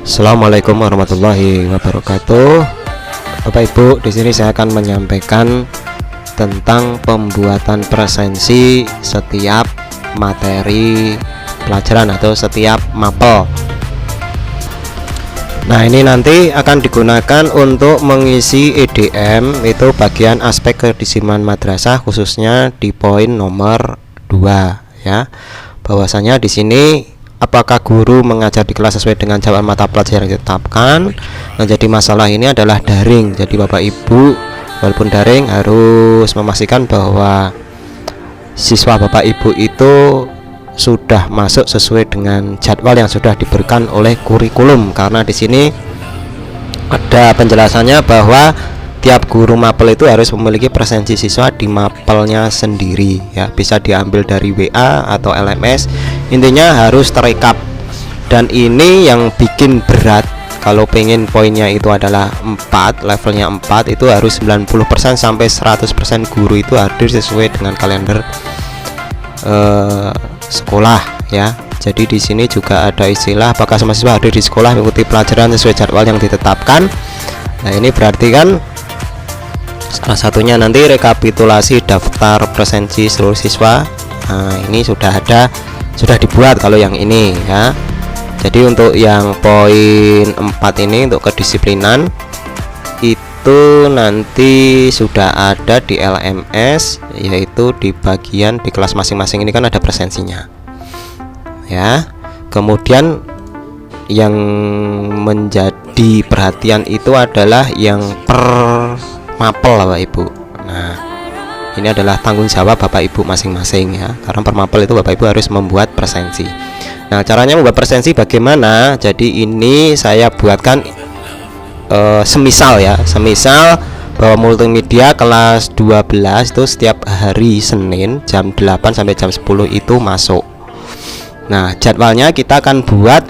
Assalamualaikum warahmatullahi wabarakatuh. Bapak Ibu, di sini saya akan menyampaikan tentang pembuatan presensi setiap materi pelajaran atau setiap mapel. Nah, ini nanti akan digunakan untuk mengisi EDM, itu bagian aspek kedisiplinan madrasah, khususnya di poin nomor 2 ya. Bahwasanya di sini apakah guru mengajar di kelas sesuai dengan jadwal mata pelajaran yang ditetapkan. Nah, jadi masalah ini adalah daring. Jadi Bapak Ibu walaupun daring harus memastikan bahwa siswa Bapak Ibu itu sudah masuk sesuai dengan jadwal yang sudah diberikan oleh kurikulum. Karena di sini ada penjelasannya bahwa tiap guru mapel itu harus memiliki presensi siswa di mapelnya sendiri ya, bisa diambil dari WA atau LMS, intinya harus terekap. Dan ini yang bikin berat, kalau pengen poinnya itu adalah 4, levelnya 4, itu harus 90% sampai 100% guru itu hadir sesuai dengan kalender sekolah ya. Jadi di sini juga ada istilah apakah semua siswa hadir di sekolah mengikuti pelajaran sesuai jadwal yang ditetapkan. Nah, ini berarti kan salah satunya nanti rekapitulasi daftar presensi seluruh siswa. Nah, ini sudah dibuat kalau yang ini ya. Jadi untuk yang poin 4 ini untuk kedisiplinan itu nanti sudah ada di LMS, yaitu di bagian di kelas masing-masing ini kan ada presensinya ya. Kemudian yang menjadi perhatian itu adalah yang per mapel Bapak Ibu. Nah, ini adalah tanggung jawab Bapak Ibu masing-masing ya. Karena per mapel itu Bapak Ibu harus membuat presensi. Nah, caranya membuat presensi bagaimana? Jadi ini saya buatkan semisal bahwa multimedia kelas 12 itu setiap hari Senin jam 8 sampai jam 10 itu masuk. Nah, jadwalnya kita akan buat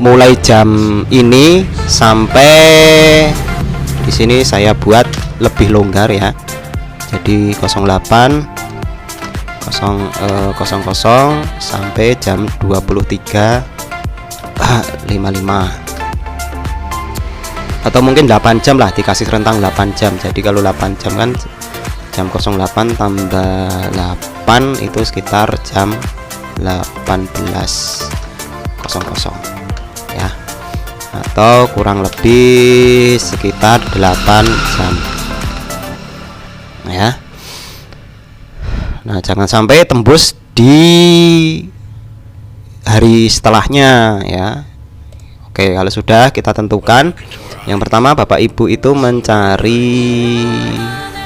mulai jam ini sampai di sini saya buat lebih longgar ya. Jadi 08.00 sampai jam 23.55 atau mungkin 8 jam lah, dikasih rentang 8 jam. Jadi kalau 8 jam kan jam 08 tambah 8 itu sekitar jam 18.00 ya, atau kurang lebih sekitar 8 jam ya. Nah, jangan sampai tembus di hari setelahnya ya. Oke, kalau sudah kita tentukan, yang pertama Bapak Ibu itu mencari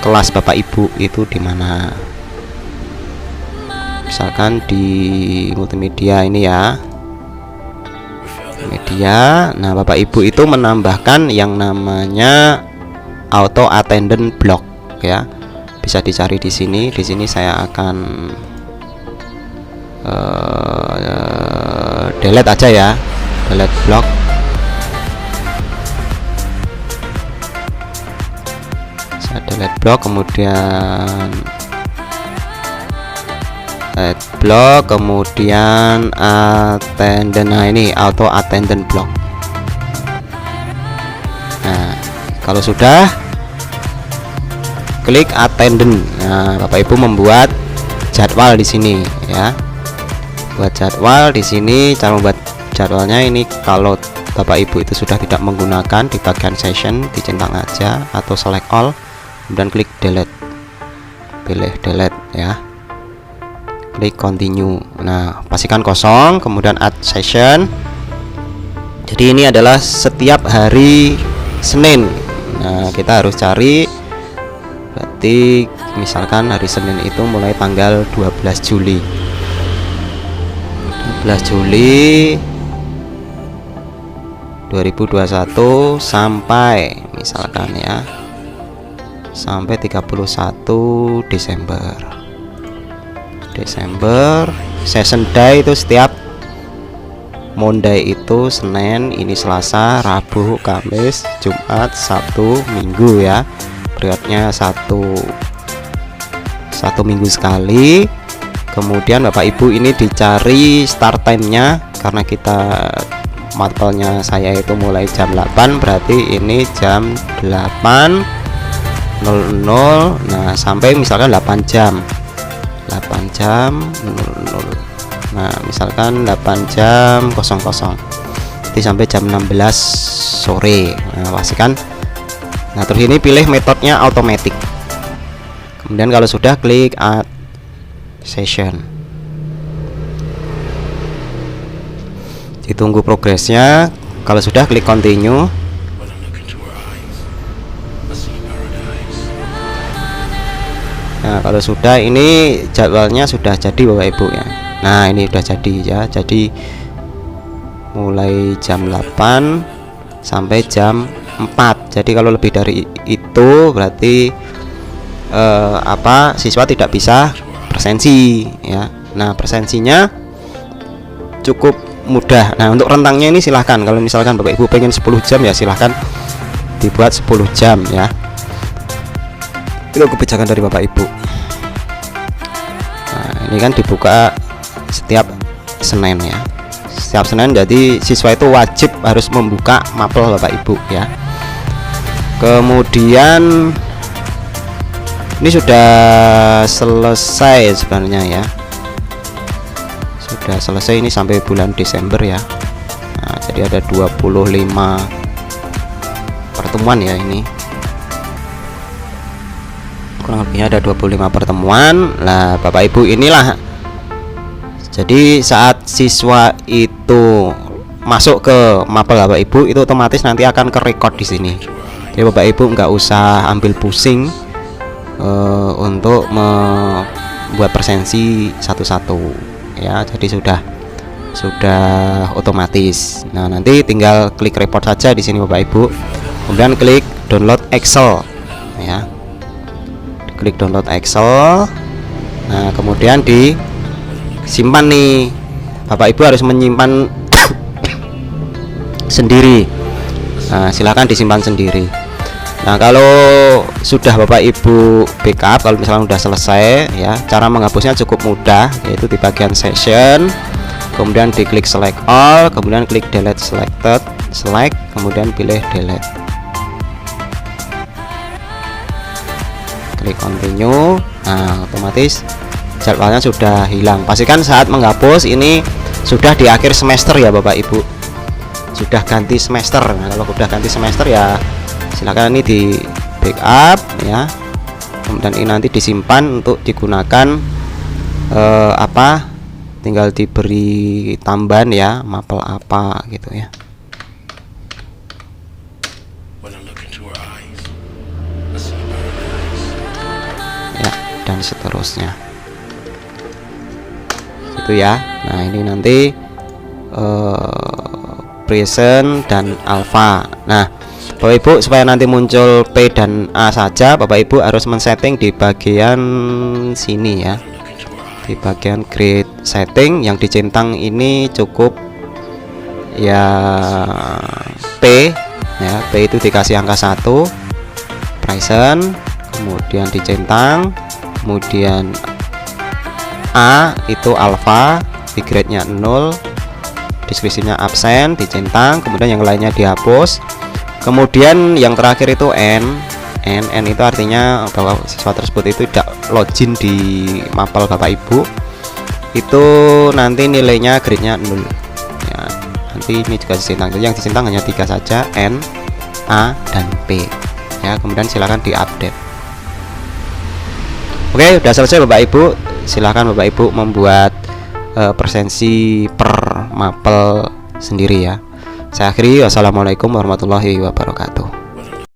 kelas Bapak Ibu itu di mana. Misalkan di multimedia ini ya, media. Nah, Bapak Ibu itu menambahkan yang namanya auto attendant block ya. Bisa dicari di sini. Di sini saya akan delete aja ya, delete block. Saya delete block, kemudian add block, kemudian attendant. Nah, ini auto attendant block. Nah, kalau sudah klik attendant. Nah, Bapak Ibu membuat jadwal di sini ya. Buat jadwal di sini. Cara membuat jadwalnya ini, kalau Bapak Ibu itu sudah tidak menggunakan, di bagian session dicentang aja atau select all, kemudian klik delete. Pilih delete ya. Klik continue. Nah, pastikan kosong, kemudian add session. Jadi ini adalah setiap hari Senin. Nah, kita harus cari, berarti misalkan hari Senin itu mulai tanggal 12 Juli 2021 sampai misalkan ya sampai 31 Desember. Session day itu setiap Monday itu Senin, ini Selasa, Rabu, Kamis, Jumat, Sabtu, Minggu ya. Periodnya satu minggu sekali. Kemudian Bapak Ibu ini dicari start time-nya, karena kita mapelnya saya itu mulai jam 8, berarti ini jam 8.00. Nah sampai misalkan 8 jam 00. Nah misalkan 8 jam 00, jadi sampai jam 16 sore. Nah pastikan. Nah terus ini pilih metodenya automatic, kemudian kalau sudah klik add session, ditunggu progresnya. Kalau sudah klik continue. Nah kalau sudah, ini jadwalnya sudah jadi Bapak Ibu ya. Nah ini sudah jadi ya, jadi mulai jam 8 sampai jam 4. Jadi kalau lebih dari itu berarti siswa tidak bisa presensi ya. Nah presensinya cukup mudah. Nah untuk rentangnya ini silahkan, kalau misalkan Bapak Ibu pengen 10 jam ya silahkan dibuat 10 jam ya. Itu kebijakan dari Bapak Ibu. Nah ini kan dibuka setiap Senin ya, setiap Senin, jadi siswa itu wajib harus membuka mapel Bapak Ibu ya. Kemudian ini sudah selesai sebenarnya ya, sudah selesai ini sampai bulan Desember ya. Nah, jadi ada 25 pertemuan ya, ini kurang lebihnya ada 25 pertemuan. Nah Bapak Ibu inilah, jadi saat siswa itu masuk ke mapel Bapak Ibu itu otomatis nanti akan ke record di sini. Jadi Bapak Ibu nggak usah ambil pusing untuk membuat presensi satu-satu ya. Jadi sudah otomatis. Nah nanti tinggal klik report saja di sini Bapak Ibu, kemudian klik download Excel ya, klik download Excel. Nah kemudian disimpan nih, Bapak Ibu harus menyimpan sendiri. Nah silahkan disimpan sendiri. Nah kalau sudah Bapak Ibu backup, kalau misalnya sudah selesai ya, cara menghapusnya cukup mudah, yaitu di bagian session, kemudian diklik select all, kemudian klik delete selected, select, kemudian pilih delete, klik continue. Nah otomatis jadwalnya sudah hilang. Pastikan saat menghapus ini sudah di akhir semester ya Bapak Ibu, sudah ganti semester. Nah kalau sudah ganti semester ya silakan ini di backup ya, kemudian ini nanti disimpan untuk digunakan tinggal diberi tambahan ya, mapel apa gitu ya. Ya dan seterusnya gitu ya. Nah ini nanti present dan alpha. Nah Bapak Ibu, supaya nanti muncul P dan A saja, Bapak Ibu harus men-setting di bagian sini ya, di bagian grid setting. Yang dicentang ini cukup ya P ya, P itu dikasih angka 1, present, kemudian dicentang, kemudian A itu alpha, di grade-nya 0, deskripsinya absen, dicentang, kemudian yang lainnya dihapus. Kemudian yang terakhir itu N itu artinya bahwa siswa tersebut itu tidak login di mapel Bapak Ibu, itu nanti nilainya grade-nya 0 ya. Nanti ini juga disintang, jadi yang disintang hanya 3 saja, N, A, dan P ya. Kemudian silakan diupdate. Oke, udah selesai Bapak Ibu. Silakan Bapak Ibu membuat presensi per mapel sendiri ya. Saya akhiri, wassalamualaikum warahmatullahi wabarakatuh.